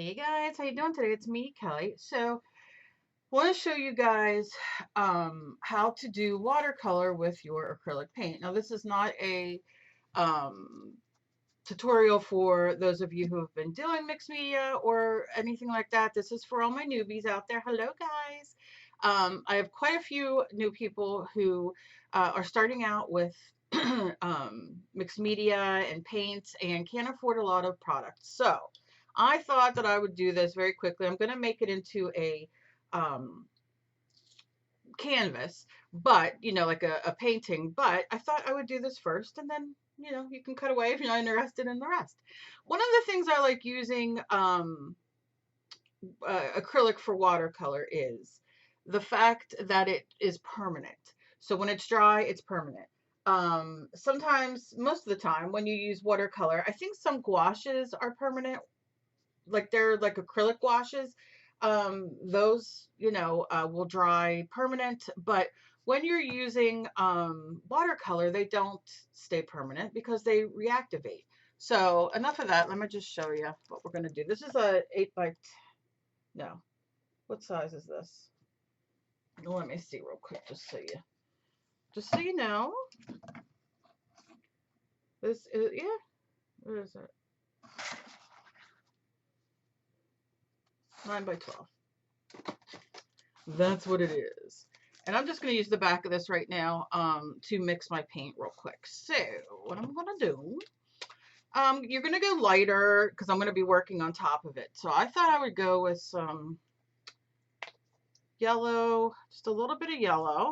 Hey guys, how you doing today? It's me, Kelly. So, want to show you guys how to do watercolor with your acrylic paint. Now, this is not a um, tutorial for those of you who have been doing mixed media or anything like that. This is for all my newbies out there. Hello, guys. I have quite a few new people who are starting out with mixed media and paints and can't afford a lot of products. So I thought that I would do this very quickly. I'm going to make it into a um, canvas, but like a painting. But I thought I would do this first, and then you can cut away if you're not interested in the rest. One of the things I like using acrylic for watercolor is the fact that it is permanent. So when it's dry, it's permanent. Sometimes, most of the time, when you use watercolor, I think some gouaches are permanent, like they're like acrylic gouaches. Those, will dry permanent, but when you're using watercolor, they don't stay permanent because they reactivate. So enough of that. Let me just show you what we're going to do. This is a 8 by, no, what size is this? Let me see real quick, just so you know. This is, yeah, what is it? 9 by 12. That's what it is. And I'm just going to use the back of this right now to mix my paint real quick. So what I'm going to do, you're going to go lighter because I'm going to be working on top of it. So I thought I would go with some yellow, just a little bit of yellow,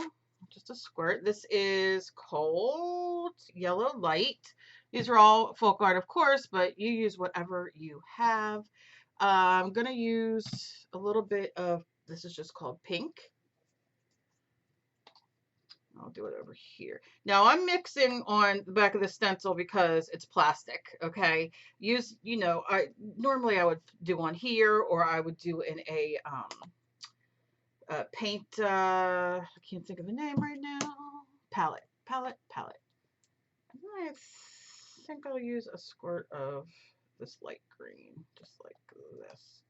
just a squirt. This is Cold Yellow Light. These are all folk art, of course, but you use whatever you have. I'm going to use a little bit of, this is just called Pink. I'll do it over here. Now I'm mixing on the back of the stencil because it's plastic, okay? Normally I would do on here, or I would do in a paint, I can't think of the name right now, palette. I think I'll use a squirt of this light green, just like this.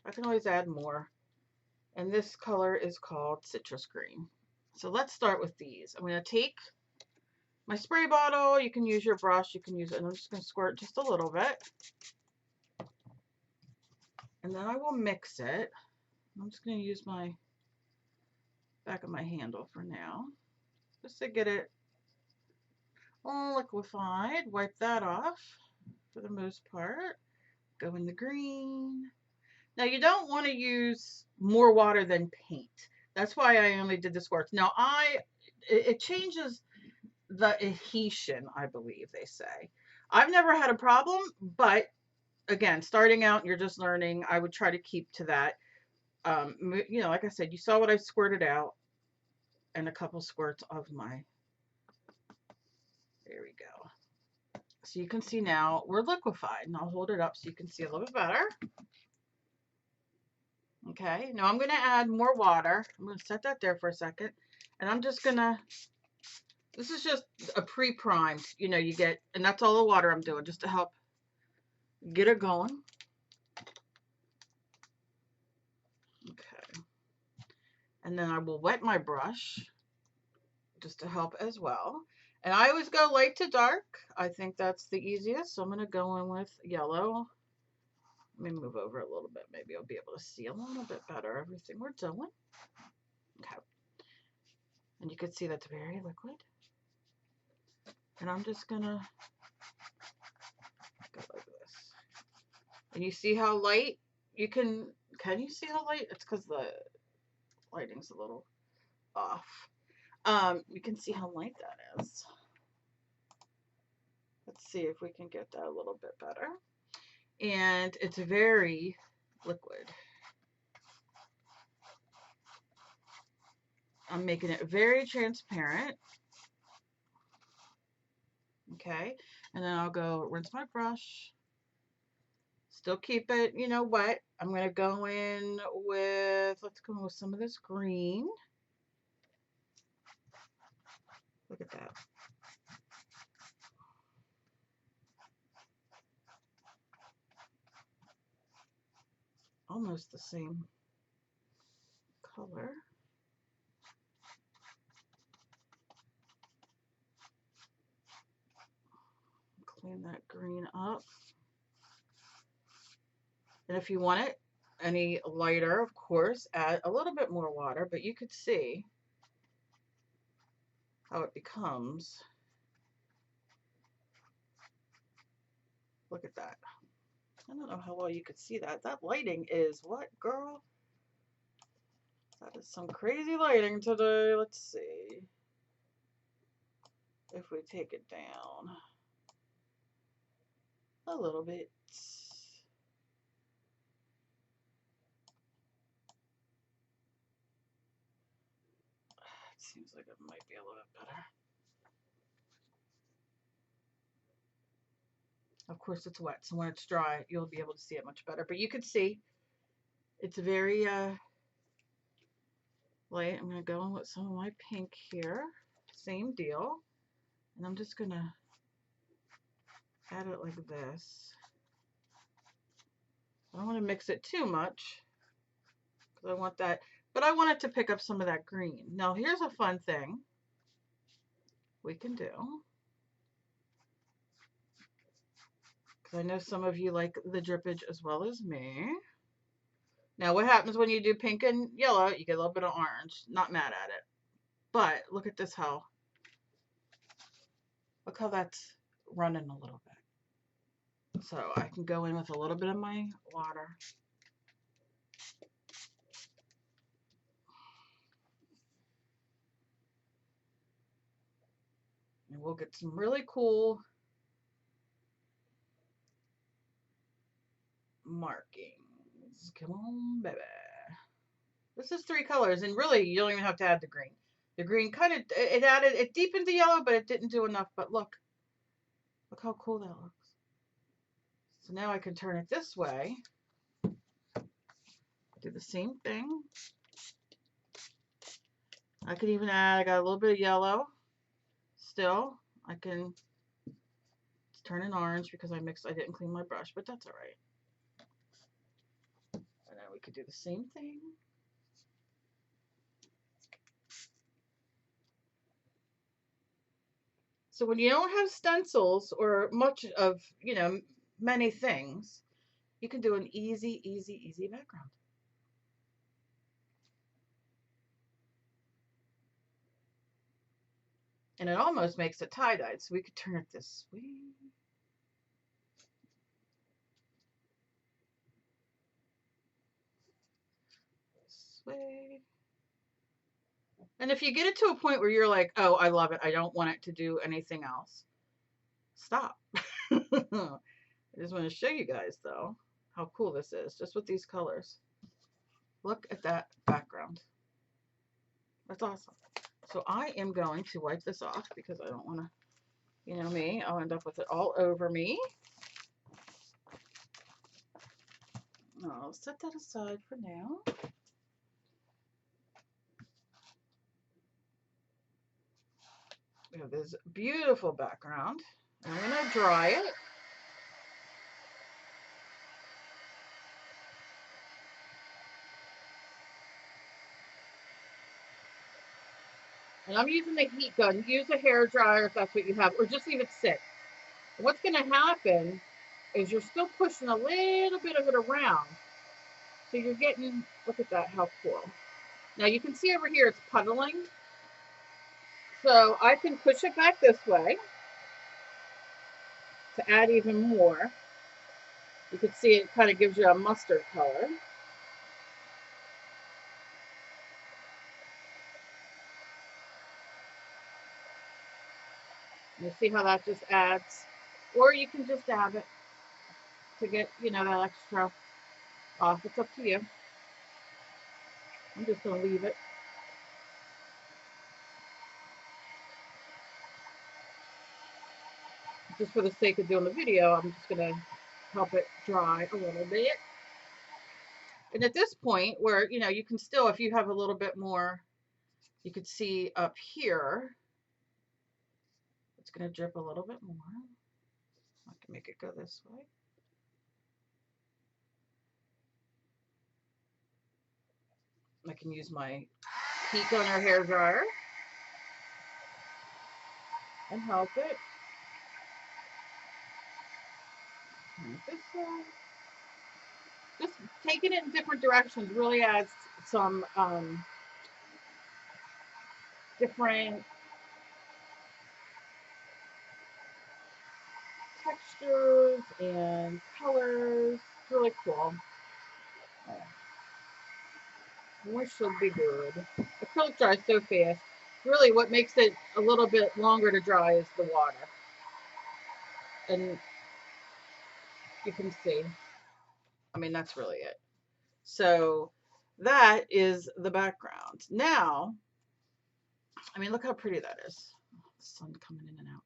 I can always add more. And this color is called Citrus Green. So let's start with these. I'm going to take my spray bottle. You can use your brush. You can use it. And I'm just going to squirt just a little bit. And then I will mix it. I'm just going to use my back of my handle for now, just to get it all liquefied. Wipe that off for the most part. Go in the green. Now you don't want to use more water than paint. That's why I only did the squirts. Now it changes the adhesion, I believe they say. I've never had a problem, but again, starting out, you're just learning. I would try to keep to that. Like I said, you saw what I squirted out, and a couple squirts of my. There we go. So you can see now we're liquefied, and I'll hold it up so you can see a little bit better. Okay, now I'm going to add more water. I'm going to set that there for a second, and I'm just going to. This is just a pre-primed, you get, and that's all the water I'm doing just to help get it going. Okay. And then I will wet my brush just to help as well. And I always go light to dark. I think that's the easiest. So I'm going to go in with yellow. Let me move over a little bit. Maybe I'll be able to see a little bit better everything we're doing. Okay. And you can see that's very liquid. And I'm just going to go like this. And you see how light you can you see how light? It's because the lighting's a little off. You can see how light that is. Let's see if we can get that a little bit better. And it's very liquid. I'm making it very transparent. Okay, and then I'll go rinse my brush. Still keep it, wet. I'm going to go in with, let's go with some of this green. Look at that. almost the same color. Clean that green up. And if you want it any lighter, of course, add a little bit more water, but you could see how it becomes. Look at that. I don't know how well you could see that. That lighting is what, girl? That is some crazy lighting today. Let's see if we take it down a little bit. It seems like it might be a little bit better. Of course, it's wet, so when it's dry, you'll be able to see it much better. But you can see it's very light. I'm going to go in with some of my pink here. Same deal. And I'm just going to add it like this. I don't want to mix it too much because I want that, but I want it to pick up some of that green. Now, here's a fun thing we can do. Because I know some of you like the drippage as well as me. Now, what happens when you do pink and yellow? You get a little bit of orange. Not mad at it. But look at this, look how that's running a little bit. So I can go in with a little bit of my water. And we'll get some really cool markings. Come on, baby. This is 3 colors, and really, you don't even have to add the green. The green kind of, it deepened the yellow, but it didn't do enough. But look how cool that looks. So now I can turn it this way. Do the same thing. I could even add, I got a little bit of yellow still. I can turn it orange because I didn't clean my brush, but that's all right. And then we could do the same thing. So when you don't have stencils or much of, many things, you can do an easy, easy, easy background. And it almost makes it tie-dyed, so we could turn it this way. This way. And if you get it to a point where you're like, oh, I love it, I don't want it to do anything else, stop. I just want to show you guys, though, how cool this is, just with these colors. Look at that background. That's awesome. So I am going to wipe this off because I don't want to, you know me, I'll end up with it all over me. I'll set that aside for now. We have this beautiful background. I'm going to dry it. And I'm using the heat gun. Use a hair dryer if that's what you have, or just leave it sit. What's going to happen is you're still pushing a little bit of it around. So you're getting, look at that, how cool. Now you can see over here it's puddling. So I can push it back this way to add even more. You can see it kind of gives you a mustard color. You see how that just adds, or you can just dab it to get, that extra off. It's up to you. I'm just going to leave it. Just for the sake of doing the video, I'm just going to help it dry a little bit. And at this point where, you can still, if you have a little bit more, you could see up here, it's going to drip a little bit more. I can make it go this way. can use my heat gun or hair dryer and help it. This just taking it in different directions really adds some different textures and colors. It's really cool. This should be good. Acrylic dries so fast. Really, what makes it a little bit longer to dry is the water. And you can see, I mean, that's really it. So that is the background. Now, I mean, look how pretty that is. The sun coming in and out.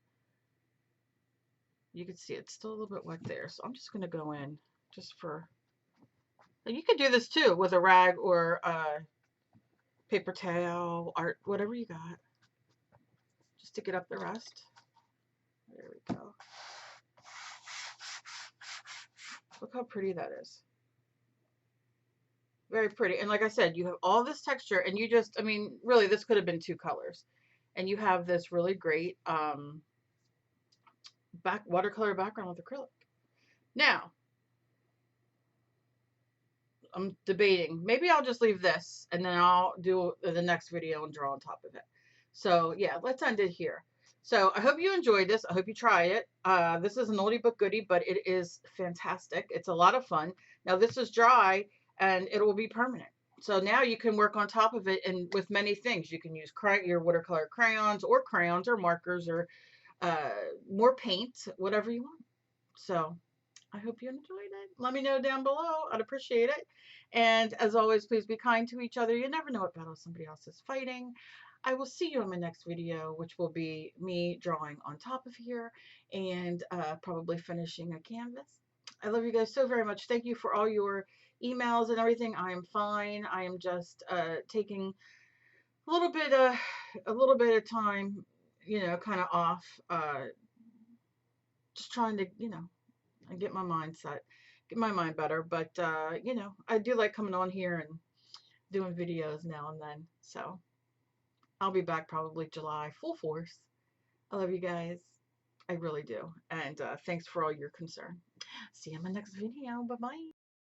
You can see it's still a little bit wet there. So I'm just going to go in just for, and you can do this too with a rag or a paper towel, art, whatever you got. Just to get up the rest. There we go. Look how pretty that is. Very pretty. And like I said, you have all this texture and you just, I mean, really this could have been 2 colors. And you have this really great watercolor background with acrylic. Now, I'm debating. Maybe I'll just leave this and then I'll do the next video and draw on top of it. So yeah, let's end it here. So I hope you enjoyed this. I hope you try it. This is an oldie but goodie, but it is fantastic. It's a lot of fun. Now this is dry and it will be permanent. So now you can work on top of it and with many things. You can use your watercolor crayons or markers or more paint, whatever you want. So I hope you enjoyed it. Let me know down below. I'd appreciate it. And as always, please be kind to each other. You never know what battle somebody else is fighting. I will see you in my next video, which will be me drawing on top of here and probably finishing a canvas. I love you guys so very much. Thank you for all your emails and everything. I am fine. I am just taking a little bit of time, you know, kind of off, just trying to, you know, get my mindset, get my mind better. But you know, I do like coming on here and doing videos now and then. So I'll be back probably July, full force. I love you guys. I really do. And thanks for all your concern. See you in my next video. Bye-bye.